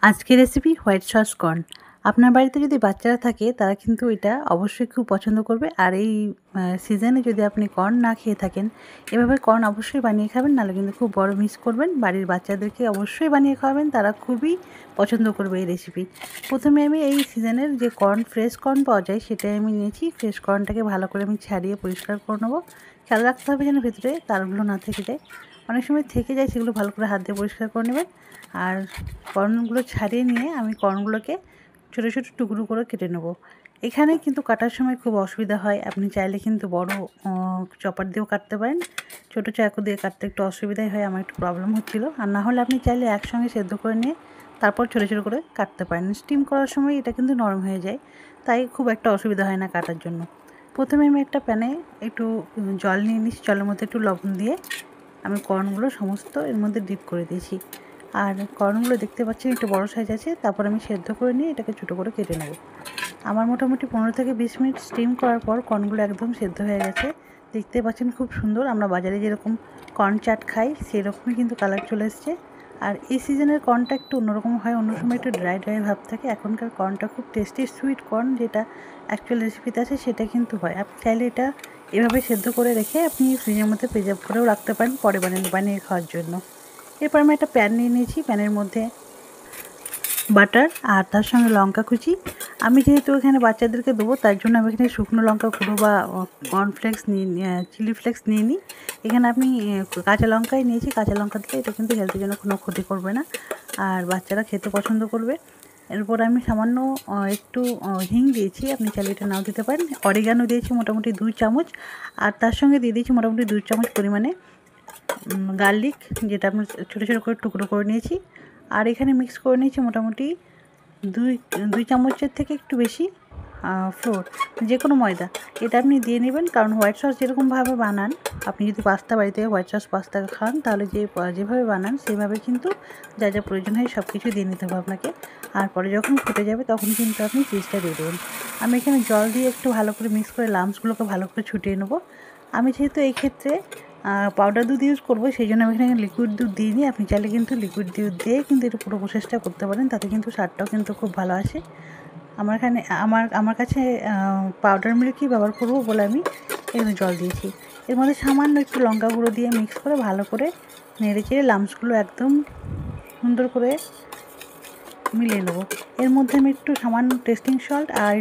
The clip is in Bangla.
আজকের রেসিপি হোয়াইট সস কর্ন। আপনার বাড়িতে যদি বাচ্চারা থাকে তারা কিন্তু এটা অবশ্যই খুব পছন্দ করবে। আর এই সিজনে যদি আপনি কর্ন না খেয়ে থাকেন, এভাবে কর্ন অবশ্যই বানিয়ে খাবেন, নাহলে কিন্তু খুব বড় মিস করবেন। বাড়ির বাচ্চাদেরকে অবশ্যই বানিয়ে খাওয়াবেন, তারা খুবই পছন্দ করবে এই রেসিপি। প্রথমে আমি এই সিজনের যে কর্ন, ফ্রেশ কর্ন পাওয়া যায় সেটাই আমি নিয়েছি। ফ্রেশ কর্নটাকে ভালো করে আমি ছাড়িয়ে পরিষ্কার করে নেবো। খেয়াল রাখতে হবে যেন ভেতরে তারগুলো না থেকে যায়। অনেক সময় থেকে যায়, সেগুলো ভালো করে হাত দিয়ে পরিষ্কার করে নেবেন। আর কর্নগুলো ছাড়িয়ে নিয়ে আমি কর্নগুলোকে ছোটো ছোটো টুকরো করে কেটে নেব। এখানে কিন্তু কাটার সময় খুব অসুবিধা হয়, আপনি চাইলে কিন্তু বড় চপার দিয়েও কাটতে পারেন। ছোটো চাকু দিয়ে কাটতে একটু অসুবিধাই হয়, আমার একটু প্রবলেম হচ্ছিলো। আর না হলে আপনি চাইলে একসঙ্গে সেদ্ধ করে নিয়ে তারপর ছোটো ছোটো করে কাটতে পারেন। স্টিম করার সময় এটা কিন্তু নরম হয়ে যায়, তাই খুব একটা অসুবিধা হয় না কাটার জন্য। প্রথমে আমি একটা প্যানে একটু জল নিয়ে নিচ্ছি, জলের মধ্যে একটু লবণ দিয়ে আমি কর্নগুলো সমস্ত এর মধ্যে ডিপ করে দিয়েছি। আর কর্নগুলো দেখতে পাচ্ছেন একটু বড় সাইজ আছে। তারপর আমি সেদ্ধ করে নিয়ে এটাকে ছোটো করে কেটে নেব। আমার মোটামুটি 15 থেকে 20 মিনিট স্টিম করার পর কর্নগুলো একদম সেদ্ধ হয়ে গেছে। দেখতে পাচ্ছেন খুব সুন্দর, আমরা বাজারে যেরকম কর্ন চাট খাই সেরকমই কিন্তু কালার চলে এসছে। আর এই সিজনের কর্নটা একটু অন্যরকম হয়, অন্য সময় একটু ড্রাই ড্রাই ভাব থাকে। এখনকার কর্নটা খুব টেস্টি সুইট কর্ন, যেটা অ্যাকচুয়াল রেসিপিতে আছে সেটা কিন্তু হয়। আপনি চাইলে এটা এভাবে সেদ্ধ করে রেখে আপনি ফ্রিজের মধ্যে প্রিজার্ভ করেও রাখতে পারেন পরে বানিয়ে খাওয়ার জন্য। এরপর আমি একটা প্যান নিয়ে নিয়েছি, প্যানের মধ্যে বাটার আর তার সঙ্গে লঙ্কা কুচি। আমি যেহেতু এখানে বাচ্চাদেরকে দেবো তার জন্য আমি এখানে শুকনো লঙ্কা গুঁড়ো বা কর্নফ্লেক্স চিলি ফ্লেক্স নিয়ে নিই। এখানে আপনি কাঁচা লঙ্কাই নিয়েছি, কাঁচা লঙ্কা দিলে এটা কিন্তু হেলথের জন্য কোনো ক্ষতি করবে না, আর বাচ্চারা খেতে পছন্দ করবে। এরপর আমি সামান্য একটু হিং দিয়েছি, আপনি চাইলে এটা নাও দিতে পারেন। অরিগানো দিয়েছি মোটামুটি 2 চামচ, আর তার সঙ্গে দিয়ে দিয়েছি মোটামুটি 2 চামচ পরিমাণে গার্লিক, যেটা আমি ছোটো ছোটো করে টুকরো করে নিয়েছি। আর এখানে মিক্স করে নিয়েছি মোটামুটি দুই চামচের থেকে একটু বেশি ফ্লোর, যে কোনো ময়দা এটা আপনি দিয়ে নেবেন। কারণ হোয়াইট সস যেরকমভাবে বানান, আপনি যদি পাস্তা বাড়িতে হোয়াইট সস পাস্তা খান তাহলে যেভাবে বানান সেভাবে কিন্তু যা যা প্রয়োজন হয় সব কিছু দিয়ে নিতে হবে আপনাকে। আর পরে যখন ফুটে যাবে তখন কিন্তু আপনি চিজটা দিয়ে দেবেন। আমি এখানে জল দিয়ে একটু ভালো করে মিক্স করে লাম্পসগুলোকে ভালো করে ছুটিয়ে নেবো। আমি যেহেতু এই ক্ষেত্রে পাউডার দুধ ইউজ করবো, সেই জন্য আমি এখানে লিকুইড দুধ দিইনি। আপনি চাইলে কিন্তু লিকুইড দুধ দিয়ে কিন্তু এটা পুরো প্রসেসটা করতে পারেন, তাতে কিন্তু স্বাদটাও কিন্তু খুব ভালো আসে। আমার এখানে আমার কাছে পাউডার মিল্কই ব্যবহার করবো বলে আমি এখানে জল দিয়েছি। এর মধ্যে সামান্য একটু লঙ্কা গুঁড়ো দিয়ে মিক্স করে ভালো করে নেড়ে চেড়ে লাম্পসগুলো একদম সুন্দর করে মিলিয়ে নেবো। এর মধ্যে আমি একটু সামান্য টেস্টিং সল্ট আর